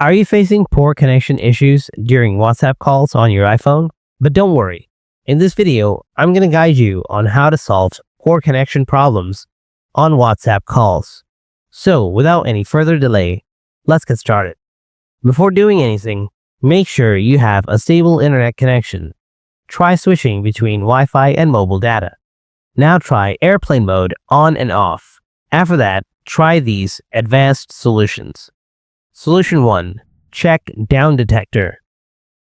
Are you facing poor connection issues during WhatsApp calls on your iPhone? But don't worry. In this video, I'm going to guide you on how to solve poor connection problems on WhatsApp calls. So, without any further delay, let's get started. Before doing anything, make sure you have a stable internet connection. Try switching between Wi-Fi and mobile data. Now try airplane mode on and off. After that, try these advanced solutions. Solution 1. Check down detector.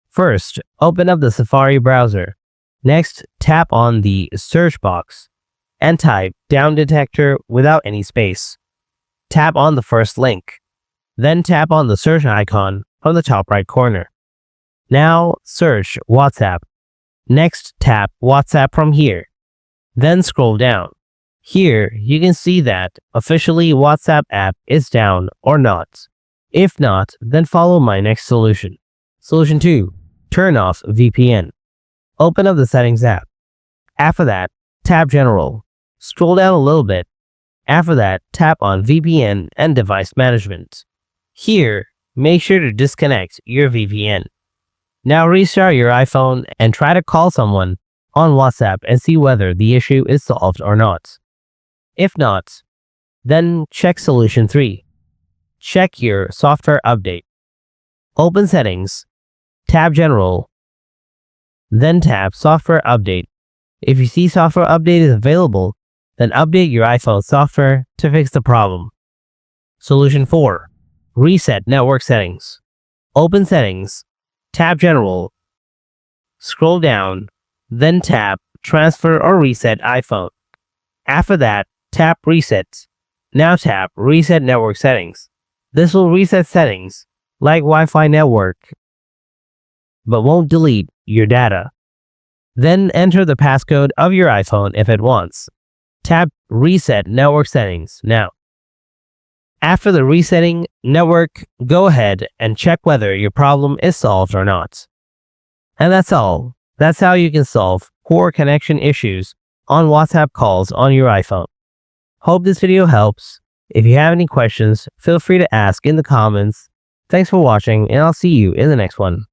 First, open up the Safari browser. Next, tap on the search box and type down detector without any space. Tap on the first link. Then tap on the search icon on the top right corner. Now search WhatsApp. Next, tap WhatsApp from here. Then scroll down. Here, you can see that officially WhatsApp app is down or not. If not, then follow my next solution. Solution 2. Turn off VPN. Open up the Settings app. After that, tap General. Scroll down a little bit. After that, tap on VPN and Device Management. Here, make sure to disconnect your VPN. Now restart your iPhone and try to call someone on WhatsApp and see whether the issue is solved or not. If not, then check Solution 3. Check your software update. Open Settings, tap General, then tap Software Update. If you see Software Update is available, then update your iPhone software to fix the problem. Solution 4. Reset Network Settings. Open Settings, tap General, scroll down, then tap Transfer or Reset iPhone. After that, tap Reset. Now tap Reset Network Settings. This will reset settings like Wi-Fi network, but won't delete your data. Then enter the passcode of your iPhone if it wants. Tap Reset Network Settings now. After the resetting network, go ahead and check whether your problem is solved or not. And that's all. That's how you can solve poor connection issues on WhatsApp calls on your iPhone. Hope this video helps. If you have any questions, feel free to ask in the comments. Thanks for watching, and I'll see you in the next one.